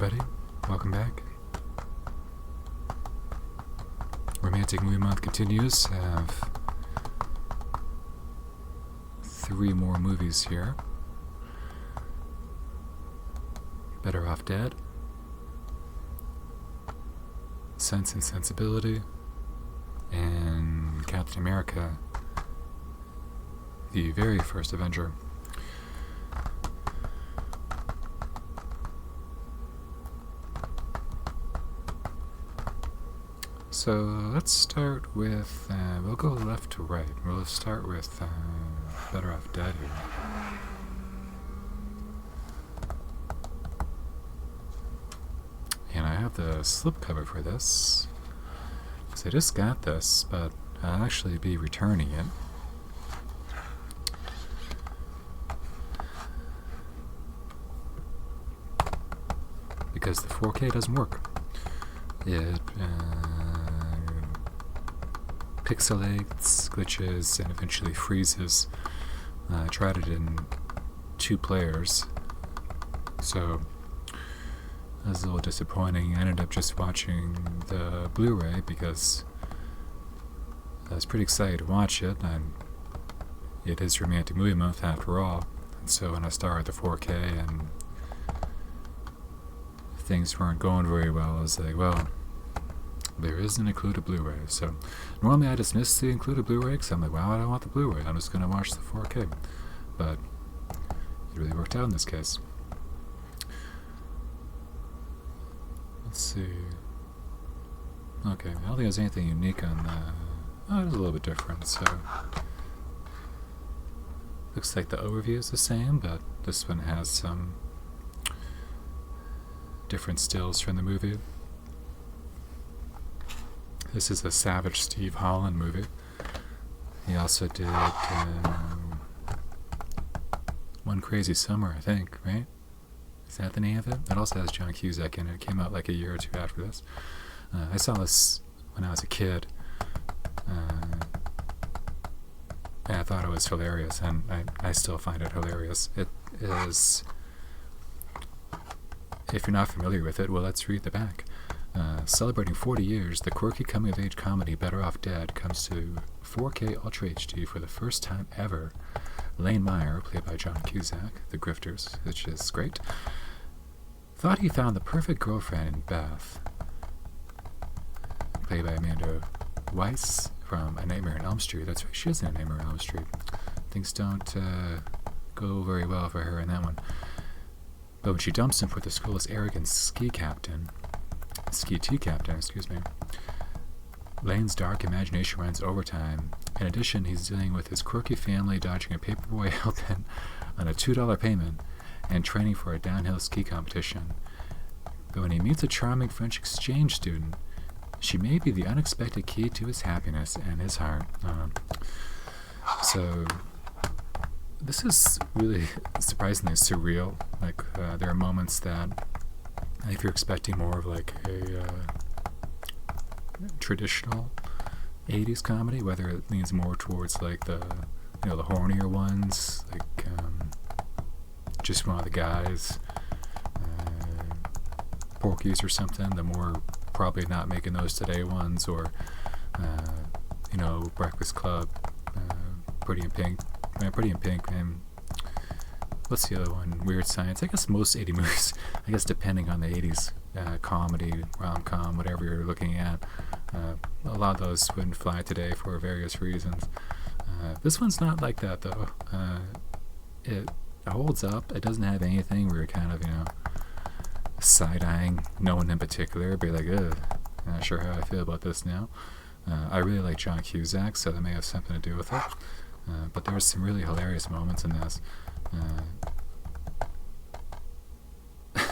everybody. Welcome back. Romantic Movie Month continues. I have 3 more movies here. Better Off Dead, Sense and Sensibility, and Captain America, the very first Avenger. So let's start with, we'll go left to right. We'll start with Better Off Dead here. And I have the slipcover for this. So I just got this, but I'll actually be returning it. Because the 4K doesn't work. It pixelates, glitches, and eventually freezes. I tried it in 2 players, so that was a little disappointing. I ended up just watching the Blu-ray because I was pretty excited to watch it, and it is Romantic Movie Month after all. And so when I started the 4K and things weren't going very well, I was like, well, there is an included Blu-ray. So normally I dismiss the included Blu-ray because I'm like, wow, I don't want the Blu-ray. I'm just going to watch the 4K. But it really worked out in this case. Let's see. Okay, I don't think there's anything unique on the... Oh, it is a little bit different, so... Looks like the overview is the same, but this one has some different stills from the movie. This is a Savage Steve Holland movie. He also did One Crazy Summer, I think, right? Is that the name of it? It also has John Cusack in it. It came out like a year or 2 after this. I saw this when I was a kid. And I thought it was hilarious, and I still find it hilarious. It is... If you're not familiar with it, well, let's read the back. Celebrating 40 years, the quirky coming-of-age comedy Better Off Dead comes to 4K Ultra HD for the first time ever. Lane Meyer, played by John Cusack, the Grifters, which is great, thought he found the perfect girlfriend in Beth, played by Amanda Weiss from A Nightmare on Elm Street. That's right, she is in A Nightmare on Elm Street. Things don't go very well for her in that one. But when she dumps him for the school's arrogant ski tea captain, excuse me, Lane's dark imagination runs overtime. In addition, he's dealing with his quirky family dodging a paperboy helping on a $2 payment and training for a downhill ski competition. But when he meets a charming French exchange student, she may be the unexpected key to his happiness and his heart. So this is really surprisingly surreal. Like, there are moments that, if you're expecting more of like a traditional 80s comedy, whether it leans more towards like the hornier ones, like Just One of the Guys, Porky's or something, the more probably not making those today ones, or Breakfast Club, Pretty in Pink, and what's the other one? Weird Science. I guess most 80 movies, I guess depending on the 80s comedy, rom-com, whatever you're looking at, a lot of those wouldn't fly today for various reasons. This one's not like that, though. It holds up. It doesn't have anything where you're kind of, side-eyeing no one in particular, be like, ugh, I'm not sure how I feel about this now. I really like John Cusack, so that may have something to do with it. But there's some really hilarious moments in this.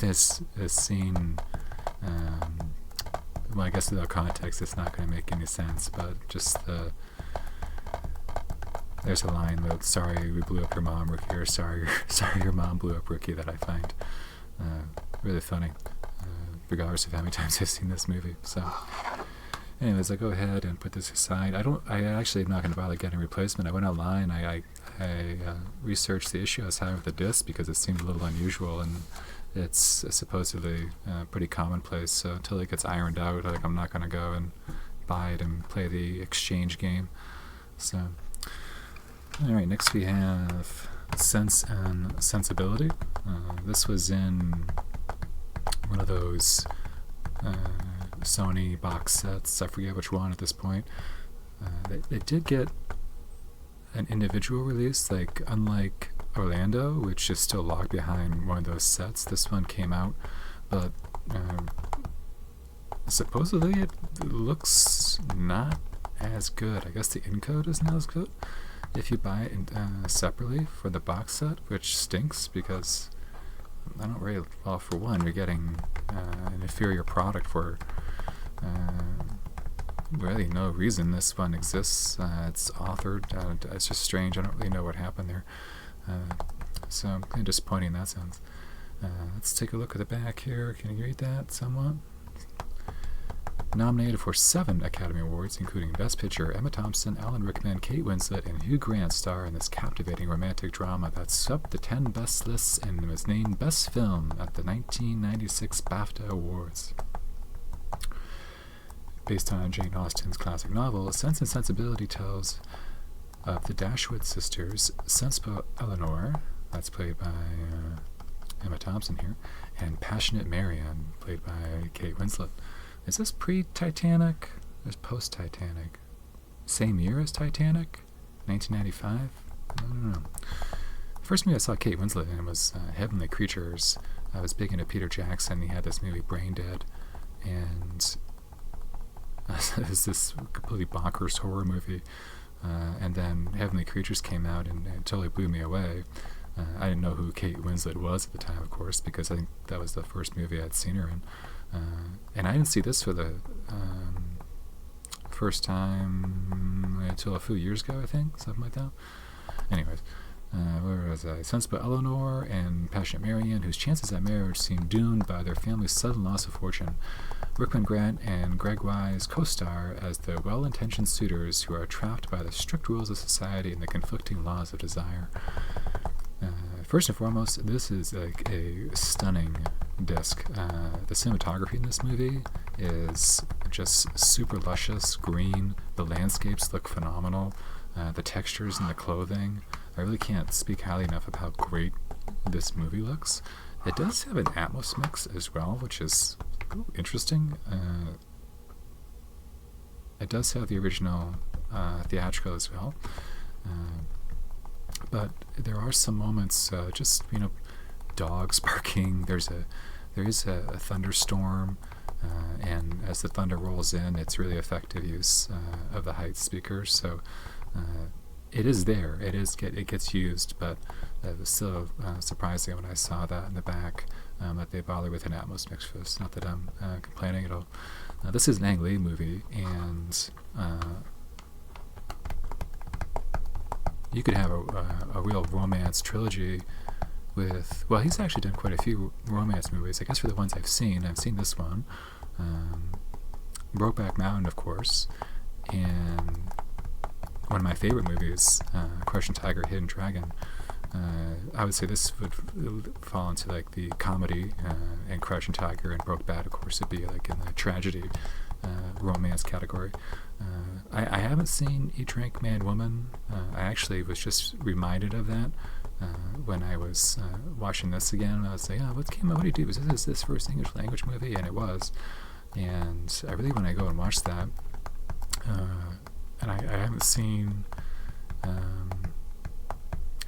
This scene, well, I guess without context it's not going to make any sense, but just there's a line with, sorry we blew up your mom, Rookie, or sorry your mom blew up, Rookie, that I find really funny, regardless of how many times I've seen this movie. So anyways, I go ahead and put this aside. I actually am not going to bother getting a replacement. I went online, I researched the issue I was having with the disc because it seemed a little unusual, and it's supposedly pretty commonplace. So until it gets ironed out, like, I'm not going to go and buy it and play the exchange game. So, all right, next we have Sense and Sensibility. This was in one of those Sony box sets. I forget which one at this point. They did get an individual release, like unlike Orlando, which is still locked behind one of those sets. This one came out, but supposedly it looks not as good. I guess the encode is not as good if you buy it separately for the box set, which stinks because I don't really, well, for one, you're getting an inferior product for really no reason this one exists. It's authored. It's just strange. I don't really know what happened there. So I'm kind of disappointing in that sense. Let's take a look at the back here. Can you read that somewhat? Nominated for 7 Academy Awards, including Best Picture, Emma Thompson, Alan Rickman, Kate Winslet, and Hugh Grant star in this captivating romantic drama that swept the 10 best lists and was named Best Film at the 1996 BAFTA Awards. Based on Jane Austen's classic novel, Sense and Sensibility tells of the Dashwood sisters, sensible Eleanor, that's played by Emma Thompson here, and passionate Marianne, played by Kate Winslet. Is this pre-Titanic? Or post-Titanic? Same year as Titanic? 1995? I don't know. The first movie I saw Kate Winslet in was Heavenly Creatures. I was big into Peter Jackson. He had this movie Brain Dead, and it was this completely bonkers horror movie. And then Heavenly Creatures came out, and it totally blew me away. I didn't know who Kate Winslet was at the time, of course, because I think that was the first movie I'd seen her in. And I didn't see this for the first time until a few years ago, I think, something like that. Anyways, where was I? Sensible Eleanor and passionate Marianne, whose chances at marriage seem doomed by their family's sudden loss of fortune. Rickman Grant and Greg Wise co-star as the well-intentioned suitors who are trapped by the strict rules of society and the conflicting laws of desire. First and foremost, this is like a stunning disc. The cinematography in this movie is just super luscious, green. The landscapes look phenomenal. The textures and the clothing. I really can't speak highly enough about how great this movie looks. It does have an Atmos mix as well, which is interesting. It does have the original theatrical as well. But there are some moments, just, dogs barking. There is a thunderstorm, and as the thunder rolls in, it's really effective use of the Heights speakers. So it is there. It gets used, but it was still surprising when I saw that in the back that they bother with an Atmos mix for this. Not that I'm complaining at all. This is an Ang Lee movie, and you could have a real romance trilogy with, well, he's actually done quite a few romance movies. I guess for the ones I've seen this one, Brokeback Mountain, of course, and one of my favorite movies, Crouching Tiger, Hidden Dragon. I would say this would fall into like the comedy, and Crouching Tiger and Brokeback, of course, would be like in the tragedy romance category. I haven't seen Eat, Drink, Man, Woman. I actually was just reminded of that when I was watching this again. I was like, what do you do? Is this first English language movie? And it was. And I really want to go and watch that. And I haven't seen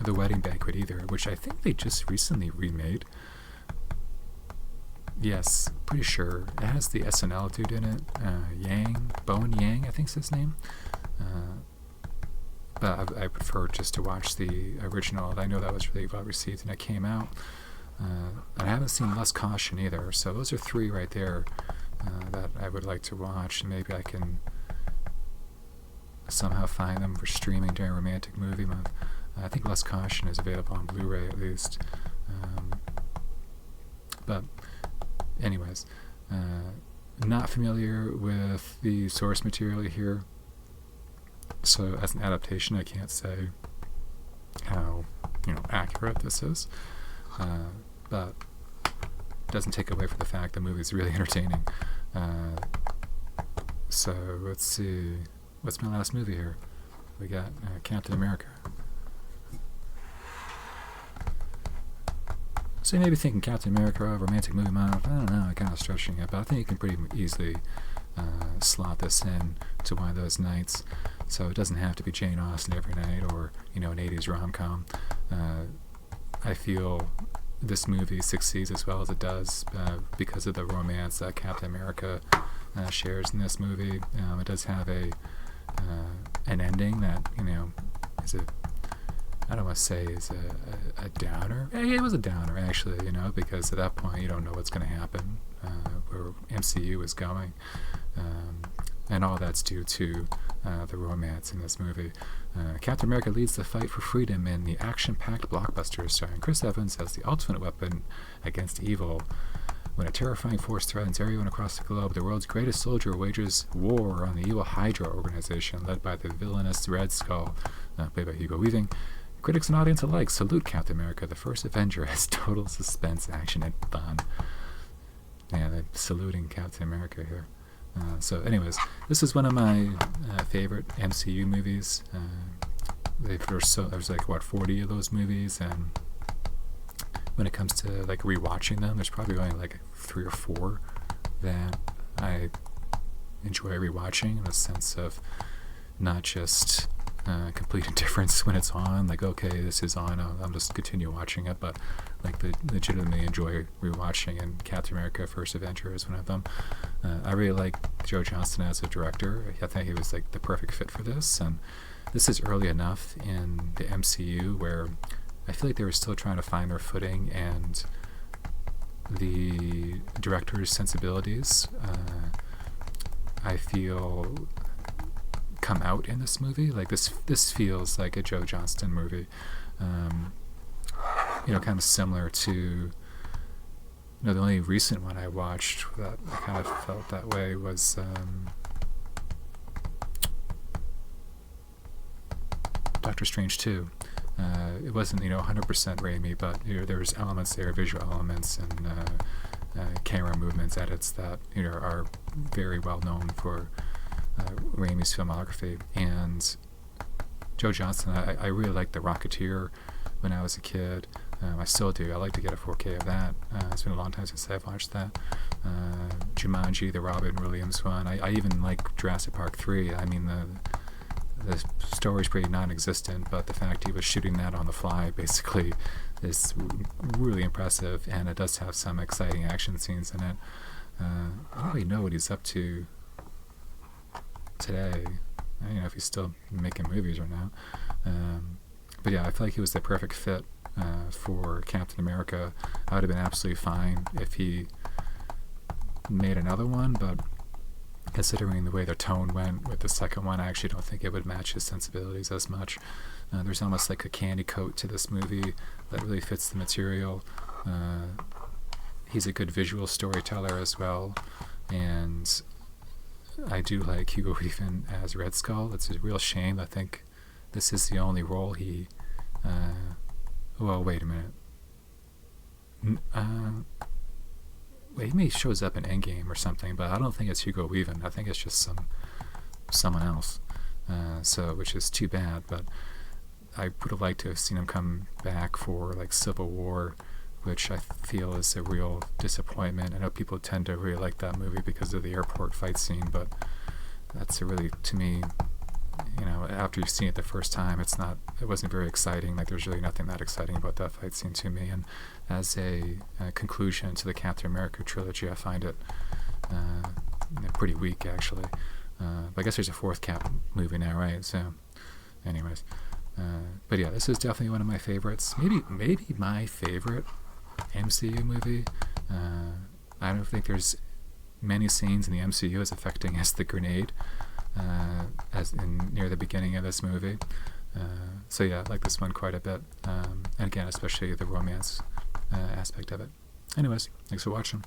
The Wedding Banquet either, which I think they just recently remade. Yes, pretty sure. It has the SNL dude in it. Bowen Yang, I think's his name. But I prefer just to watch the original. I know that was really well received and it came out. And I haven't seen Less Caution either. So those are 3 right there that I would like to watch. And maybe I can somehow find them for streaming during Romantic Movie Month. I think Less Caution is available on Blu-ray at least. But anyways, not familiar with the source material here, so as an adaptation I can't say how accurate this is, but doesn't take away from the fact the movie's really entertaining. So let's see, what's my last movie here? We got Captain America. So you may be thinking Captain America, romantic movie month. I don't know, I'm kind of stretching it, but I think you can pretty easily slot this in to one of those nights. So it doesn't have to be Jane Austen every night, or an 80s rom-com. I feel this movie succeeds as well as it does because of the romance that Captain America shares in this movie. It does have an ending that is I don't want to say is a downer. It was a downer, actually, because at that point you don't know what's going to happen, where MCU is going, and all that's due to the romance in this movie. Captain America leads the fight for freedom in the action-packed blockbuster starring Chris Evans as the ultimate weapon against evil. When a terrifying force threatens everyone across the globe, the world's greatest soldier wages war on the evil Hydra organization led by the villainous Red Skull, played by Hugo Weaving. Critics and audience alike salute Captain America, the First Avenger, as total suspense, action, and fun. Yeah, they're saluting Captain America here. So anyways, this is one of my favorite MCU movies. There's like, 40 of those movies, and when it comes to like rewatching them, there's probably only like 3 or 4 that I enjoy rewatching, in the sense of not just complete indifference when it's on, like, okay, this is on, I'll just continue watching it, but like legitimately enjoy rewatching, and Captain America First Avenger is one of them. I really like Joe Johnston as a director. I think he was like the perfect fit for this, and this is early enough in the MCU where I feel like they were still trying to find their footing, and the director's sensibilities I feel come out in this movie. Like this feels like a Joe Johnston movie, kind of similar to the only recent one I watched that I kind of felt that way was Doctor Strange 2. It wasn't 100% Raimi, but there was elements there, visual elements and camera movements, edits that are very well known for Raimi's filmography. And Joe Johnston, I really liked The Rocketeer when I was a kid. I still do. I like to get a 4K of that. It's been a long time since I've watched that. Jumanji, the Robin Williams one. I even like Jurassic Park 3. I mean, the story's pretty non-existent, but the fact he was shooting that on the fly basically is really impressive, and it does have some exciting action scenes in it. I don't really know what he's up to today, if he's still making movies or not. But yeah, I feel like he was the perfect fit for Captain America. I would have been absolutely fine if he made another one, but considering the way the tone went with the second one, I actually don't think it would match his sensibilities as much. There's almost like a candy coat to this movie that really fits the material. He's a good visual storyteller as well, and I do like Hugo Weaving as Red Skull. It's a real shame. I think this is the only role he... well, wait a minute. He shows up in Endgame or something, but I don't think it's Hugo Weaving. I think it's just someone else. Which is too bad, but I would have liked to have seen him come back for like Civil War, which I feel is a real disappointment. I know people tend to really like that movie because of the airport fight scene, but that's really, to me, after you've seen it the first time, it wasn't very exciting. Like, there's really nothing that exciting about that fight scene to me. And as a conclusion to the Captain America trilogy, I find it pretty weak, actually. But I guess there's a 4th Cap movie now, right? So, anyways. But yeah, this is definitely one of my favorites. Maybe my favorite MCU movie. I don't think there's many scenes in the MCU as affecting as the grenade, as in near the beginning of this movie. So yeah, I like this one quite a bit. And again, especially the romance aspect of it. Anyways, thanks for watching.